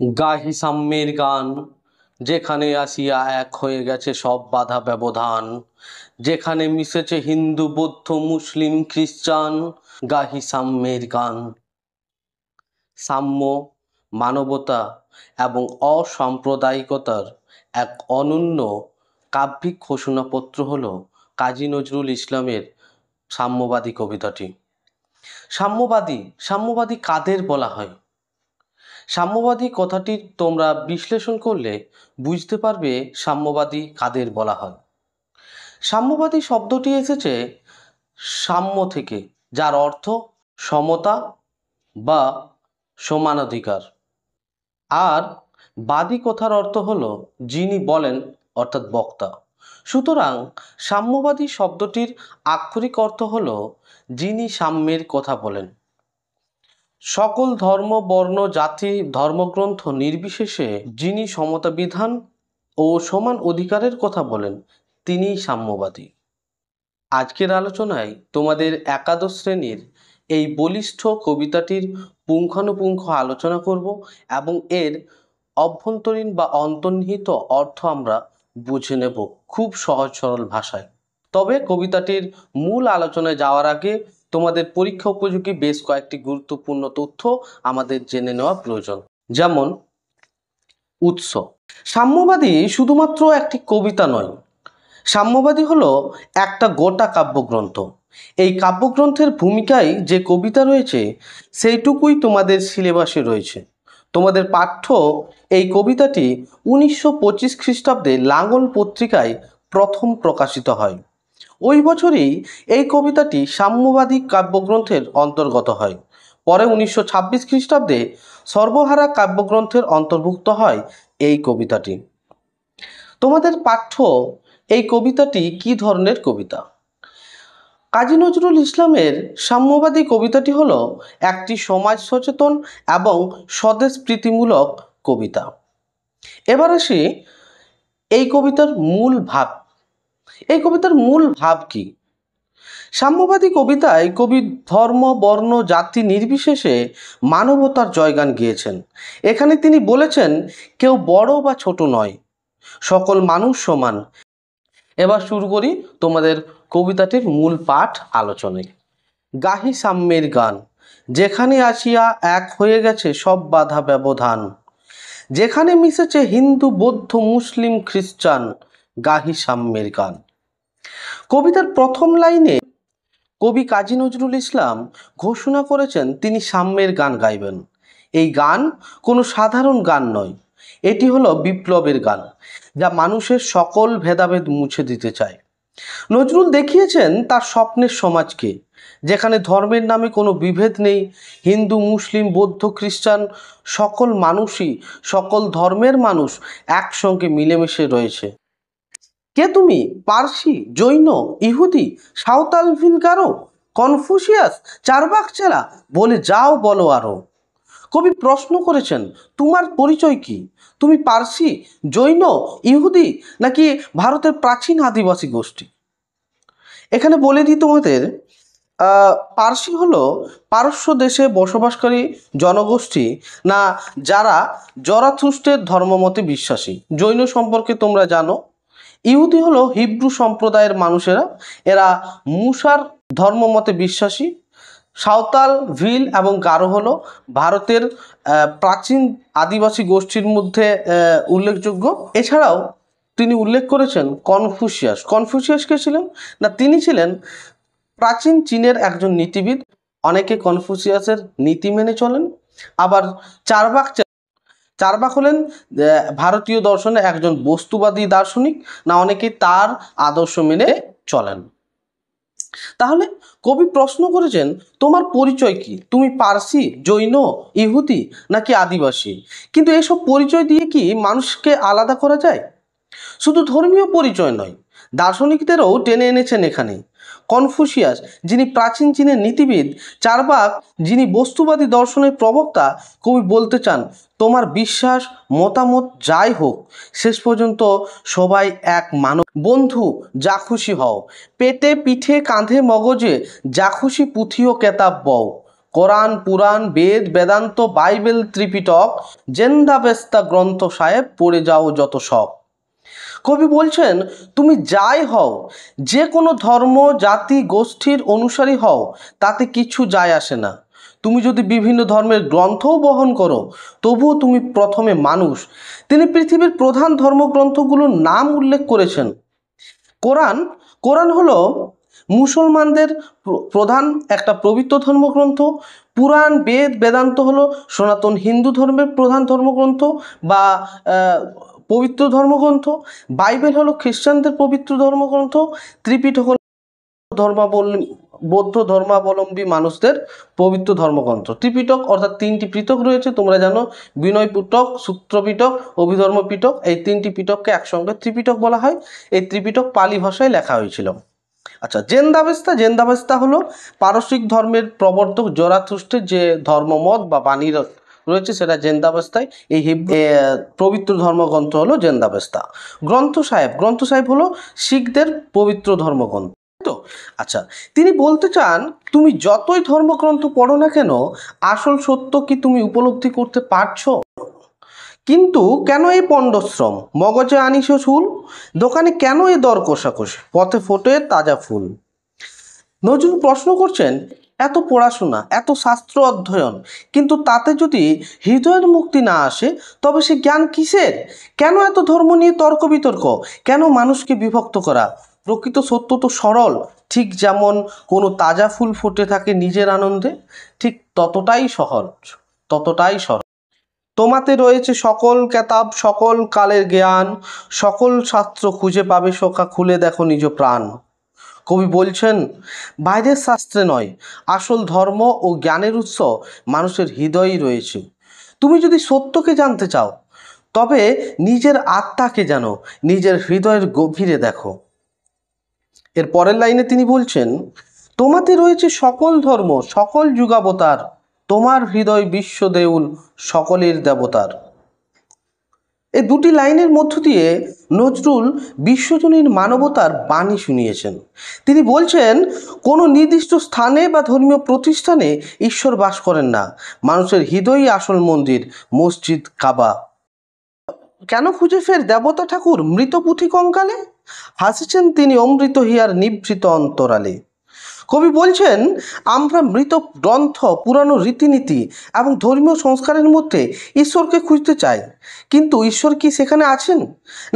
গাহি সাম্যের গান, যেখানে আসিয়া এক হয়ে গেছে সব বাধা ব্যবধান, যেখানে মিশেছে হিন্দু বৌদ্ধ মুসলিম খ্রিস্টান। গাহি সাম্যের গান। সাম্য, মানবতা এবং অসাম্প্রদায়িকতার এক অনন্য কাব্যিক ঘোষণাপত্র হল কাজী নজরুল ইসলামের সাম্যবাদী কবিতাটি। সাম্যবাদী কাদের বলা হয়? সাম্যবাদী কথাটি তোমরা বিশ্লেষণ করলে বুঝতে পারবে সাম্যবাদী কাদের বলা হয়। সাম্যবাদী শব্দটি এসেছে সাম্য থেকে, যার অর্থ সমতা বা সমানাধিকার। আর বাদী কথার অর্থ হলো যিনি বলেন, অর্থাৎ বক্তা। সুতরাং সাম্যবাদী শব্দটির আক্ষরিক অর্থ হলো যিনি সাম্যের কথা বলেন। সকল ধর্ম বর্ণ জাতি ধর্মগ্রন্থ নির্বিশেষে যিনি সমতা বিধান ও সমান অধিকারের কথা বলেন, তিনিই সাম্যবাদী। আজকের আলোচনায় তোমাদের একাদশ শ্রেণীর এই বলিষ্ঠ কবিতাটির পুঙ্খানুপুঙ্খ আলোচনা করব এবং এর অভ্যন্তরীণ বা অন্তর্নিহিত অর্থ আমরা বুঝে নেব খুব সহজ সরল ভাষায়। তবে কবিতাটির মূল আলোচনায় যাওয়ার আগে তোমাদের পরীক্ষা উপযোগী বেশ কয়েকটি গুরুত্বপূর্ণ তথ্য আমাদের জেনে নেওয়া প্রয়োজন। যেমন উৎস। সাম্যবাদী শুধুমাত্র একটি কবিতা নয়, সাম্যবাদী হলো একটা গোটা কাব্যগ্রন্থ। এই কাব্যগ্রন্থের ভূমিকায় যে কবিতা রয়েছে সেইটুকুই তোমাদের সিলেবাসে রয়েছে। তোমাদের পাঠ্য এই কবিতাটি 1925 খ্রিস্টাব্দে লাঙ্গল পত্রিকায় প্রথম প্রকাশিত হয়। ওই বছরই এই কবিতাটি সাম্যবাদী কাব্যগ্রন্থের অন্তর্গত হয়। পরে 1926 খ্রিস্টাব্দে সর্বহারা কাব্যগ্রন্থের অন্তর্ভুক্ত হয় এই কবিতাটি। তোমাদের পাঠ্য এই কবিতাটি কি ধরনের কবিতা? কাজী নজরুল ইসলামের সাম্যবাদী কবিতাটি হলো একটি সমাজ সচেতন এবং স্বদেশ প্রীতিমূলক কবিতা। এবার আসি এই কবিতার মূল ভাব। এই কবিতার মূল ভাব কি? সাম্যবাদী কবিতায় কবি ধর্ম বর্ণ জাতি নির্বিশেষে মানবতার জয়গান গেয়েছেন। এখানে তিনি বলেছেন কেউ বড় বা ছোট নয়, সকল মানুষ সমান। এবার শুরু করি তোমাদের কবিতাটির মূল পাঠ আলোচনায়। গাহি সাম্যের গান, যেখানে আসিয়া এক হয়ে গেছে সব বাধা ব্যবধান, যেখানে মিশেছে হিন্দু বৌদ্ধ মুসলিম খ্রিস্টান। গাহি সাম্যের গান। কবিতার প্রথম লাইনে কবি কাজী নজরুল ইসলাম ঘোষণা করেছেন তিনি সাম্যের গান গাইবেন। এই গান কোনো সাধারণ গান নয়, এটি হলো বিপ্লবের গান, যা মানুষের সকল ভেদাভেদ মুছে দিতে চায়। নজরুল দেখিয়েছেন তার স্বপ্নের সমাজকে, যেখানে ধর্মের নামে কোনো বিভেদ নেই। হিন্দু মুসলিম বৌদ্ধ খ্রিস্টান সকল মানুষই, সকল ধর্মের মানুষ একসঙ্গে মিলেমিশে রয়েছে। কে তুমি? পার্সি, জৈন, ইহুদি, সাঁওতাল, ভিল, গারো, কনফুসিয়াস, চারবাক চেলা, বলে যাও বলো আরো। কবি প্রশ্ন করেছেন তোমার পরিচয় কি? তুমি পার্সি, জৈন, ইহুদি নাকি ভারতের প্রাচীন আদিবাসী গোষ্ঠী? এখানে বলে দিই তোমাদের, পার্সি হলো পারস্য দেশে বসবাসকারী জনগোষ্ঠী, না যারা জরাথুস্ট্রের ধর্মমতে বিশ্বাসী। জৈন সম্পর্কে তোমরা জানো। ইহুদি হলো হিব্রু সম্প্রদায়ের মানুষেরা, এরা মুসার ধর্মমতে বিশ্বাসী। সাঁওতাল, ভিল এবং গারো হলো ভারতের প্রাচীন আদিবাসী গোষ্ঠীর মধ্যে উল্লেখযোগ্য। এছাড়াও তিনি উল্লেখ করেছেন কনফুসিয়াস। কনফুসিয়াস কে ছিলেন? না, তিনি ছিলেন প্রাচীন চীনের একজন নীতিবিদ। অনেকে কনফুসিয়াসের নীতি মেনে চলেন। আবার চারবাক হলেন ভারতীয় দর্শনে একজন বস্তুবাদী দার্শনিক, না অনেকে তার আদর্শ মেনে চলেন। তাহলে কবি প্রশ্ন করেছেন তোমার পরিচয় কি? তুমি পার্সি, জৈন, ইহুদি নাকি আদিবাসী? কিন্তু এসব পরিচয় দিয়ে কি মানুষকে আলাদা করা যায়? শুধু ধর্মীয় পরিচয় নয়, দার্শনিকদেরও টেনে এনেছেন এখানে। কনফুসিয়াস, যিনি প্রাচীন চীনের নীতিবিদ, চারবাক, যিনি বস্তুবাদী দর্শনের প্রবক্তা। কবি বলতে চান তোমার বিশ্বাস মতামত যাই হোক, শেষ পর্যন্ত সবাই এক মানব। বন্ধু, যা খুশি হও, পেটে পিঠে কাঁধে মগজে যা খুশি পুঁথি ও কেতাব বও। কোরআন, পুরাণ, বেদ, বেদান্ত, বাইবেল, ত্রিপিটক, জেন্দাবেস্তা গ্রন্থ সাহেব পড়ে যাও যত সব। কবি বলছেন, তুমি যাই হও, যে কোনো ধর্ম, জাতি, গোষ্ঠীর অনুসারী হও, তাতে কিছু যায় আসে না। তুমি যদি বিভিন্ন ধর্মের গ্রন্থও বহন করো, তবুও তুমি প্রথমে মানুষ। তিনি পৃথিবীর প্রধান ধর্মগ্রন্থগুলোর নাম উল্লেখ করেছেন। কোরআন হলো মুসলমানদের প্রধান একটা পবিত্র ধর্মগ্রন্থ। পুরাণ, বেদ, বেদান্ত হলো সনাতন হিন্দু ধর্মের প্রধান ধর্মগ্রন্থ বা পবিত্র ধর্মগ্রন্থ। বাইবেল হলো খ্রিস্টানদের পবিত্র ধর্মগ্রন্থ। ত্রিপিটক হলো বৌদ্ধ ধর্মাবলম্বী মানুষদের পবিত্র ধর্মগ্রন্থ। ত্রিপিটক অর্থাৎ তিনটি পিটক রয়েছে, তোমরা জানো, বিনয় পিটক, সূত্র পিটক, অভিধর্ম পিটক। এই তিনটি পিটককে একসঙ্গে ত্রিপিটক বলা হয়। এই ত্রিপিটক পালি ভাষায় লেখা হয়েছিল। আচ্ছা, জেন্দাবেস্তা হলো পারসিক ধর্মের প্রবর্তক জরাথুস্ট্রের যে ধর্মমত বা বাণী রয়েছে, সেটা জেন্দাবেস্তায়। এই পবিত্র ধর্মগ্রন্থ হলো জেন্দাবেস্তা। গ্রন্থ সাহেব হলো শিখদের পবিত্র ধর্মগ্রন্থ। তো আচ্ছা, তিনি বলতে চান, তুমি যতই ধর্মগ্রন্থ পড়ো না কেন, আসল সত্য কি তুমি উপলব্ধি করতে পারছো? কিন্তু কেন এই পণ্ডশ্রম? মগজে আনিস চুল, দোকানে কেন এই দর কষাকষি, পথে ফোটে তাজা ফুল? নজরুল প্রশ্ন করছেন, এত পড়াশোনা, এত শাস্ত্র অধ্যয়ন, কিন্তু তাতে যদি হৃদয়ের মুক্তি না আসে, তবে সে জ্ঞান কিসের? কেন এত ধর্ম নিয়ে তর্ক বিতর্ক? কেন মানুষকে বিভক্ত করা? প্রকৃত সত্য তো সরল। ঠিক যেমন কোনো তাজা ফুল ফুটে থাকে নিজের আনন্দে, ঠিক ততটাই সরল। তোমাতে রয়েছে সকল কেতাব, সকল কালের জ্ঞান, সকল শাস্ত্র খুঁজে পাবে সখা, খুলে দেখো নিজ প্রাণ। কবি বলছেন, বাইরের শাস্ত্রে নয়, আসল ধর্ম ও জ্ঞানের উৎস মানুষের হৃদয়েই রয়েছে। তুমি যদি সত্যকে জানতে চাও, তবে নিজের আত্মাকে জানো, নিজের হৃদয়ের গভীরে দেখো। এর পরের লাইনে তিনি বলছেন, তোমাতে রয়েছে সকল ধর্ম, সকল যুগাবতার, তোমার হৃদয় বিশ্ব দেউল, সকলের দেবতার। এই দুটি লাইনের মধ্য দিয়ে নজরুল বিশ্বজনীন মানবতার বাণী শুনিয়েছেন। তিনি বলছেন, কোনো নির্দিষ্ট স্থানে বা ধর্মীয় প্রতিষ্ঠানে ঈশ্বর বাস করেন না, মানুষের হৃদয়ই আসল মন্দির, মসজিদ, কাবা। কেন খুঁজে ফের দেবতা ঠাকুর মৃত পুঁথি কঙ্কালে? হাসিছেন তিনি অমৃত হিয়ার নিভৃত অন্তরালে। কবি বলছেন, আমরা মৃত গ্রন্থ, পুরানো রীতিনীতি এবং ধর্মীয় সংস্কারের মধ্যে ঈশ্বরকে খুঁজতে চাই, কিন্তু ঈশ্বর কি সেখানে আছেন?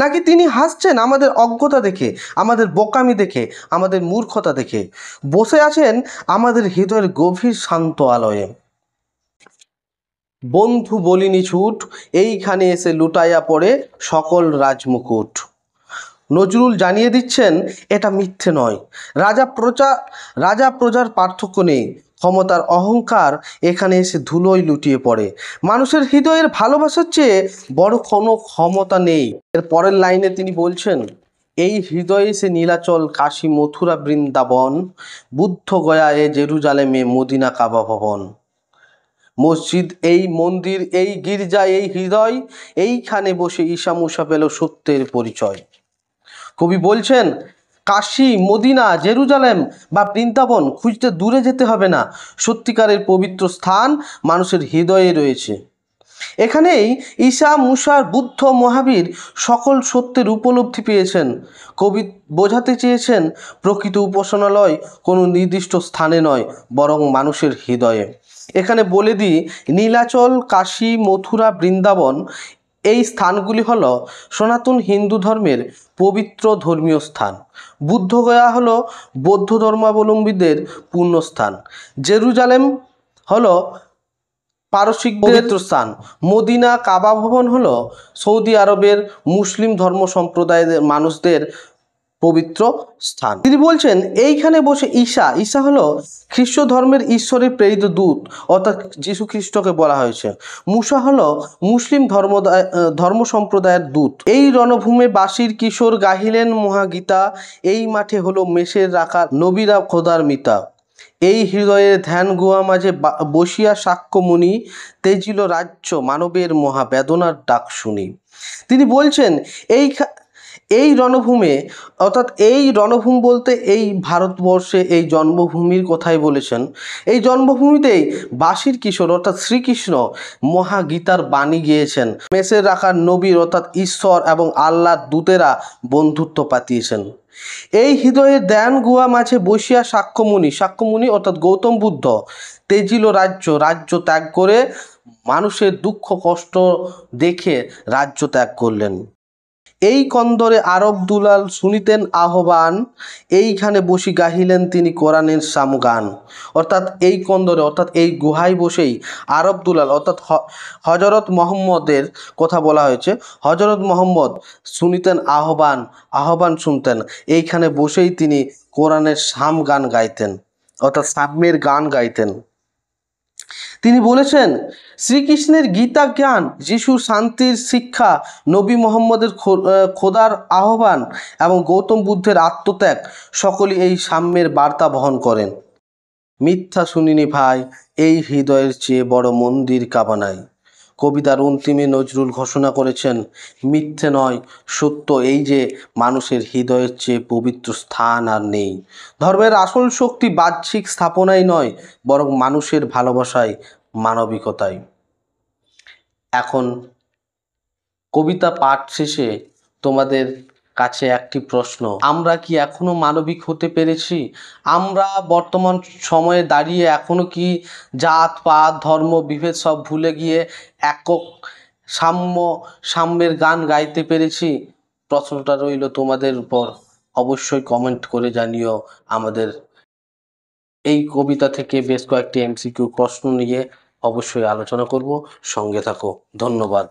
নাকি তিনি হাসছেন আমাদের অজ্ঞতা দেখে, আমাদের বোকামি দেখে, আমাদের মূর্খতা দেখে? বসে আছেন আমাদের হৃদয়ের গভীর শান্ত আলয়ে। বন্ধু বলিনি ছুট, এইখানে এসে লুটাইয়া পড়ে সকল রাজমুকুট। নজরুল জানিয়ে দিচ্ছেন, এটা মিথ্যে নয়। রাজা প্রজার পার্থক্য নেই, ক্ষমতার অহংকার এখানে এসে ধুলোয় লুটিয়ে পড়ে। মানুষের হৃদয়ের ভালোবাসার চেয়ে বড় কোনো ক্ষমতা নেই। এর পরের লাইনে তিনি বলছেন, এই হৃদয়ে সে নীলাচল, কাশী, মথুরা, বৃন্দাবন, বুদ্ধ গয়া, এ জেরুজালেমে, মদিনা, কাবা ভবন। মসজিদ, এই মন্দির, এই গির্জা, এই হৃদয়, এইখানে বসে ঈশা মুসা পেল সত্যের পরিচয়। কবি বলছেন, কাশী, মদিনা, জেরুজালেম বা বৃন্দাবন খুঁজতে দূরে যেতে হবে না, সত্যিকারের পবিত্র স্থান মানুষের হৃদয়ে রয়েছে। এখানেই ঈশা, মুসা, বুদ্ধ, মহাবীর সকল সত্যের উপলব্ধি পেয়েছেন। কবি বোঝাতে চেয়েছেন, প্রকৃত উপাসনালয় কোনো নির্দিষ্ট স্থানে নয়, বরং মানুষের হৃদয়ে। এখানে বলে দিই, নীলাচল, কাশী, মথুরা, বৃন্দাবন, এই স্থানগুলি হল সনাতন হিন্দু ধর্মের পবিত্র ধর্মীয় স্থান। বুদ্ধগয়া হলো বৌদ্ধ ধর্মাবলম্বীদের পুণ্যস্থান। জেরুজালেম হলো পারসিক পবিত্র স্থান। মদিনা, কাবা ভবন হলো সৌদি আরবের মুসলিম ধর্ম সম্প্রদায়ের মানুষদের পবিত্র স্থান। তিনি বলছেন, এইখানে বসে ঈশা হলো খ্রিস্ট ধর্মের ঈশ্বরের প্রেরিত দূত, অর্থাৎ যীশু খ্রিস্টকে বলা হয়েছে। মুসা হলো মুসলিম ধর্ম সম্প্রদায়ের দূত। এই রণভূমে বাসির কিশোর গাহিলেন মহাগীতা, এই মাঠে হলো মেষের রাখা নবীরা খোদার মিতা। এই হৃদয়ের ধ্যান গুহা মাঝে বসিয়া সাক্ষ্যমুনি, তেজিল রাজ্য মানবের মহা বেদনার ডাক শুনি। তিনি বলছেন, এই রণভূমে অর্থাৎ এই রণভূমি বলতে এই ভারতবর্ষে এই জন্মভূমির কথাই বলেছেন। এই জন্মভূমিতেই বাসির কিশোর অর্থাৎ শ্রীকৃষ্ণ মহাগীতার বাণী গিয়েছেন। মেসের রাখার নবীর অর্থাৎ ঈশ্বর এবং আল্লাহর দূতেরা বন্ধুত্ব পাতিয়েছেন। এই হৃদয়ের ধ্যান গুহা মাঝে বসিয়া সাক্ষ্যমুনি অর্থাৎ গৌতম বুদ্ধ তেজিল রাজ্য ত্যাগ করে মানুষের দুঃখ কষ্ট দেখে রাজ্য ত্যাগ করলেন। এই কন্দরে আরব দুলাল শুনিতেন আহ্বান, এইখানে বসি গাহিলেন তিনি কোরআনের সামগান। অর্থাৎ এই কন্দরে অর্থাৎ এই গুহায় বসেই আরব দুলাল অর্থাৎ হজরত মোহাম্মদের কথা বলা হয়েছে। হজরত মোহাম্মদ শুনিতেন আহ্বান শুনতেন, এইখানে বসেই তিনি কোরআনের সাম গান গাইতেন অর্থাৎ সাম্যের গান গাইতেন। তিনি বলেছেন শ্রীকৃষ্ণের গীতা জ্ঞান, যিশুর শান্তির শিক্ষা, নবী মোহাম্মদের খোদার আহ্বান এবং গৌতম বুদ্ধের আত্মত্যাগ সকলেই এই সাম্যের বার্তা বহন করেন। মিথ্যা শুনিনি ভাই, এই হৃদয়ের চেয়ে বড় মন্দির কাবা নাই। কবিতার অন্তিমে নজরুল ঘোষণা করেছেন মিথ্যে নয় সত্য, এই যে মানুষের হৃদয়ের চেয়ে পবিত্র স্থান আর নেই। ধর্মের আসল শক্তি বাহ্যিক স্থাপনায় নয়, বরং মানুষের ভালোবাসায়, মানবিকতায়। এখন কবিতা পাঠ শেষে তোমাদের কাছে একটি প্রশ্ন, আমরা কি এখনো মানবিক হতে পেরেছি? আমরা বর্তমান সময়ে দাঁড়িয়ে এখনো কি জাত পাত ধর্ম বিভেদ সব ভুলে গিয়ে একক সাম্যের গান গাইতে পেরেছি? প্রশ্নটা রইল তোমাদের উপর, অবশ্যই কমেন্ট করে জানিও। আমাদের এই কবিতা থেকে বেশ কয়েকটি এমসিকিউ প্রশ্ন নিয়ে অবশ্যই আলোচনা করব, সঙ্গে থাকো। ধন্যবাদ।